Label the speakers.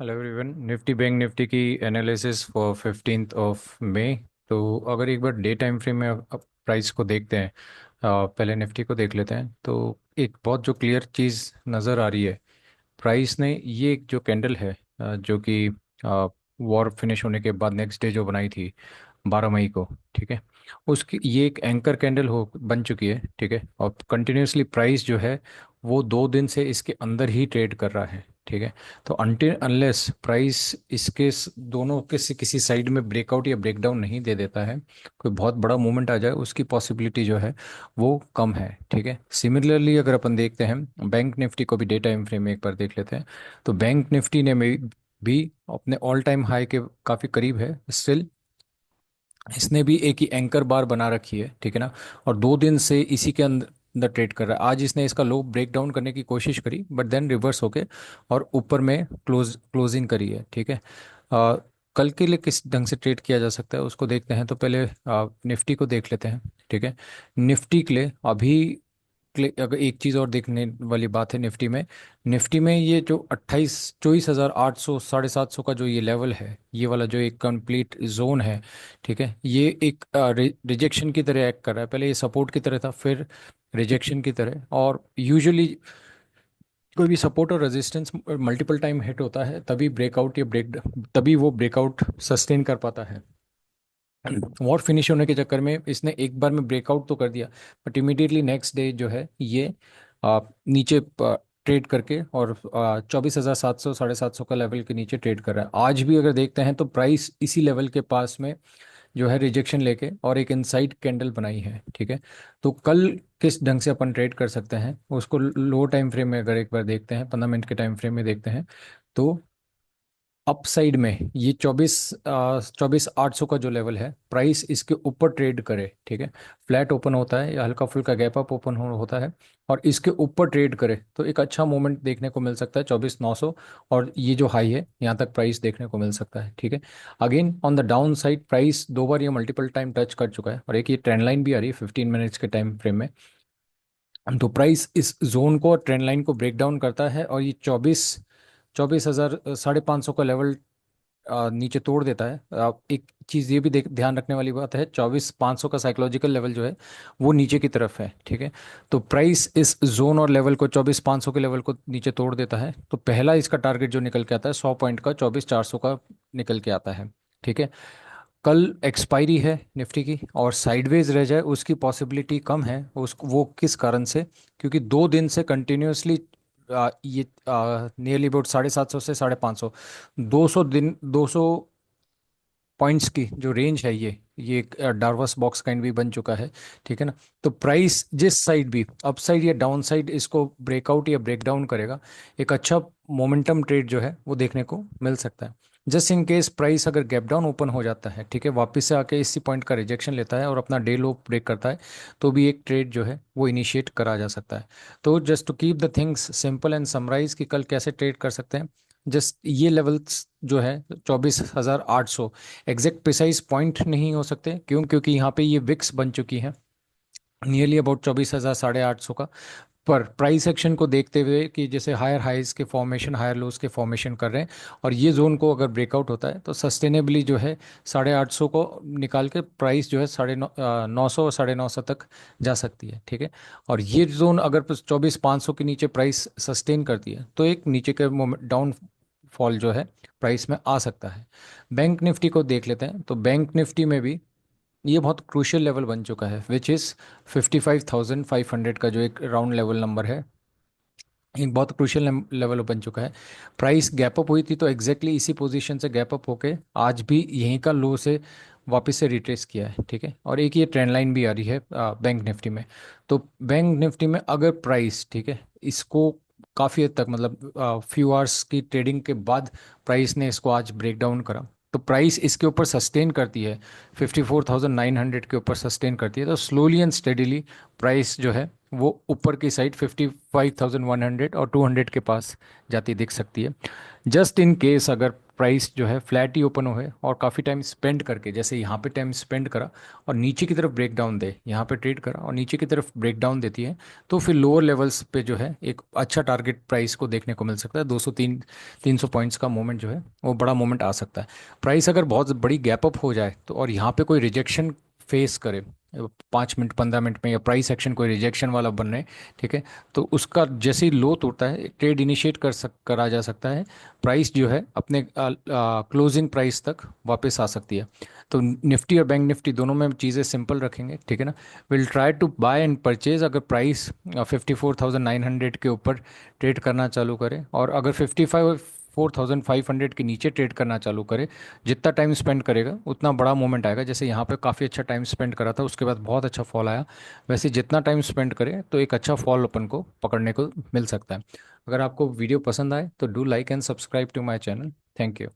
Speaker 1: Hello everyone. Nifty bank Nifty की analysis for 15 तो अगर एक बार डे टाइम फ्रेम में प्राइस को देखते हैं, पहले निफ्टी को देख लेते हैं तो एक बहुत जो क्लियर चीज़ नज़र आ रही है। प्राइस ने ये एक जो कैंडल है, जो कि वॉर फिनिश होने के बाद नेक्स्ट डे जो बनाई थी 12 मई को, ठीक है, उसकी ये एक एंकर कैंडल हो बन चुकी है। ठीक है, और कंटिन्यूसली प्राइस जो है वो 2 दिन से इसके अंदर ही ट्रेड कर रहा है। ठीक है, तो अनटिल अनलेस प्राइस इसके दोनों के से किसी साइड में ब्रेकआउट या ब्रेकडाउन नहीं दे देता है, कोई बहुत बड़ा मूवमेंट आ जाए, उसकी पॉसिबिलिटी जो है वो कम है। ठीक है, सिमिलरली अगर अपन देखते हैं बैंक निफ्टी को भी डे टाइम फ्रेम में एक बार देख लेते हैं, तो बैंक निफ्टी ने भी अपने ऑल टाइम हाई के काफ़ी करीब है स्टिल। इसने भी एक ही एंकर बार बना रखी है, ठीक है ना, और 2 दिन से इसी के अंदर अंदर ट्रेड कर रहा है। आज इसने इसका लो ब्रेक डाउन करने की कोशिश करी, बट देन रिवर्स होके और ऊपर में क्लोजिंग करी है। ठीक है, अ, कल के लिए किस ढंग से ट्रेड किया जा सकता है उसको देखते हैं, तो पहले निफ्टी को देख लेते हैं। ठीक है, निफ्टी के लिए अभी अगर एक चीज़ और देखने वाली बात है निफ्टी में ये जो 24,800 750 का जो ये लेवल है, ये वाला जो एक कंप्लीट जोन है, ठीक है, ये एक रिजेक्शन की तरह एक्ट कर रहा है। पहले ये सपोर्ट की तरह था, फिर रिजेक्शन की तरह। और यूजुअली कोई भी सपोर्ट और रेजिस्टेंस मल्टीपल टाइम हिट होता है तभी ब्रेकआउट या ब्रेक तभी वो ब्रेकआउट सस्टेन कर पाता है। वॉर फिनिश होने के चक्कर में इसने एक बार में ब्रेकआउट तो कर दिया, बट इमीडिएटली नेक्स्ट डे जो है ये नीचे ट्रेड करके और 24,700 750 का लेवल के नीचे ट्रेड कर रहा है। आज भी अगर देखते हैं तो प्राइस इसी लेवल के पास में जो है रिजेक्शन लेके और एक इनसाइड कैंडल बनाई है। ठीक है, तो कल किस ढंग से अपन ट्रेड कर सकते हैं उसको लो टाइम फ्रेम में अगर एक बार देखते हैं, 15 मिनट के टाइम फ्रेम में देखते हैं, तो अपसाइड में ये 24,800 का जो लेवल है, प्राइस इसके ऊपर ट्रेड करे, ठीक है, फ्लैट ओपन होता है या हल्का फुल्का गैप अप ओपन होता है और इसके ऊपर ट्रेड करे तो एक अच्छा मोमेंट देखने को मिल सकता है 24,900, और ये जो हाई है यहाँ तक प्राइस देखने को मिल सकता है। ठीक है, again on the down side price 2 बार ये मल्टीपल टाइम टच कर चुका है और एक ये ट्रेंड लाइन भी आ रही है 15 मिनट्स के टाइम फ्रेम में। तो प्राइस इस जोन को और ट्रेंड लाइन को ब्रेक डाउन करता है और ये 24,000 550 का लेवल नीचे तोड़ देता है। एक चीज़ ये भी ध्यान रखने वाली बात है, 24,500 का साइकोलॉजिकल लेवल जो है वो नीचे की तरफ है। ठीक है, तो प्राइस इस जोन और लेवल को 24,500 के लेवल को नीचे तोड़ देता है तो पहला इसका टारगेट जो निकल के आता है 100 पॉइंट का 24,400 का निकल के आता है। ठीक है, कल एक्सपायरी है निफ्टी की और साइडवेज रह जाए उसकी पॉसिबिलिटी कम है। उस वो किस कारण से, क्योंकि 2 दिन से कंटिन्यूसली ये नियरली अबाउट 750 से 550, 200 पॉइंट्स की जो रेंज है, ये एक डार्वस बॉक्स काइंड भी बन चुका है। ठीक है ना, तो प्राइस जिस साइड भी अप साइड या डाउन साइड इसको ब्रेकआउट या ब्रेक डाउन करेगा, एक अच्छा मोमेंटम ट्रेड जो है वो देखने को मिल सकता है। जस्ट इन केस प्राइस अगर गैप डाउन ओपन हो जाता है, ठीक है, वापस से आके इसी पॉइंट का रिजेक्शन लेता है और अपना डे लो ब्रेक करता है, तो भी एक ट्रेड जो है वो इनिशिएट करा जा सकता है। तो just to keep the things simple and summarise कि कल कैसे ट्रेड कर सकते हैं, जस्ट ये लेवल्स जो है 24,800 एग्जैक्ट प्रिसाइज पॉइंट नहीं हो सकते। क्यों? क्योंकि यहाँ पे ये विक्स बन चुकी है नियरली अबाउट 24,000 850 का। पर प्राइस एक्शन को देखते हुए कि जैसे हायर हाइज के फॉर्मेशन हायर लोज के फॉर्मेशन कर रहे हैं और ये जोन को अगर ब्रेकआउट होता है तो सस्टेनेबली जो है 850 को निकाल के प्राइस जो है 950 और 950 तक जा सकती है। ठीक है, और ये जोन अगर 24,500 के नीचे प्राइस सस्टेन करती है तो एक नीचे के डाउन फॉल जो है प्राइस में आ सकता है। बैंक निफ्टी को देख लेते हैं, तो बैंक निफ्टी में भी ये बहुत क्रूशियल लेवल बन चुका है विच इज़ 55,500 का जो एक राउंड लेवल नंबर है, एक बहुत क्रूशियल लेवल बन चुका है। प्राइस गैप अप हुई थी तो एग्जैक्टली इसी पोजीशन से गैप अप होके आज भी यहीं का लो से वापस से रिट्रेस किया है। ठीक है, और एक ये ट्रेंड लाइन भी आ रही है बैंक निफ्टी में। तो बैंक निफ्टी में अगर प्राइस, ठीक है, इसको काफ़ी हद तक मतलब फ्यू आवर्स की ट्रेडिंग के बाद प्राइस ने इसको आज ब्रेक डाउन करा तो प्राइस इसके ऊपर सस्टेन करती है, 54,900 के ऊपर सस्टेन करती है, तो स्लोली एंड स्टेडीली प्राइस जो है वो ऊपर की साइड 55,100 और 200 के पास जाती दिख सकती है। जस्ट इन केस अगर प्राइस जो है फ्लैट ही ओपन हो और काफ़ी टाइम स्पेंड करके, जैसे यहाँ पे टाइम स्पेंड करा और नीचे की तरफ ब्रेक डाउन दे, यहाँ पे ट्रेड करा और नीचे की तरफ ब्रेक डाउन देती है, तो फिर लोअर लेवल्स पे जो है एक अच्छा टारगेट प्राइस को देखने को मिल सकता है। 200 300 पॉइंट्स का मूवमेंट जो है वो बड़ा मूवमेंट आ सकता है। प्राइस अगर बहुत बड़ी गैप अप हो जाए तो और यहाँ पे कोई रिजेक्शन फेस करे 5 मिनट 15 मिनट में, या प्राइस एक्शन कोई रिजेक्शन वाला बन रहे, ठीक है, तो उसका जैसे ही लो टूटता है ट्रेड इनिशिएट करा जा सकता है। प्राइस जो है अपने क्लोजिंग प्राइस तक वापस आ सकती है। तो निफ्टी और बैंक निफ्टी दोनों में चीज़ें सिंपल रखेंगे, ठीक है ना। Will try to buy and purchase अगर प्राइस 54,900 के ऊपर ट्रेड करना चालू करे, और अगर 54,500 के नीचे ट्रेड करना चालू करे, जितना टाइम स्पेंड करेगा उतना बड़ा मोमेंट आएगा। जैसे यहाँ पे काफ़ी अच्छा टाइम स्पेंड करा था, उसके बाद बहुत अच्छा फॉल आया, वैसे जितना टाइम स्पेंड करे तो एक अच्छा फॉल अपन को पकड़ने को मिल सकता है। अगर आपको वीडियो पसंद आए तो do like and subscribe to my channel. Thank you.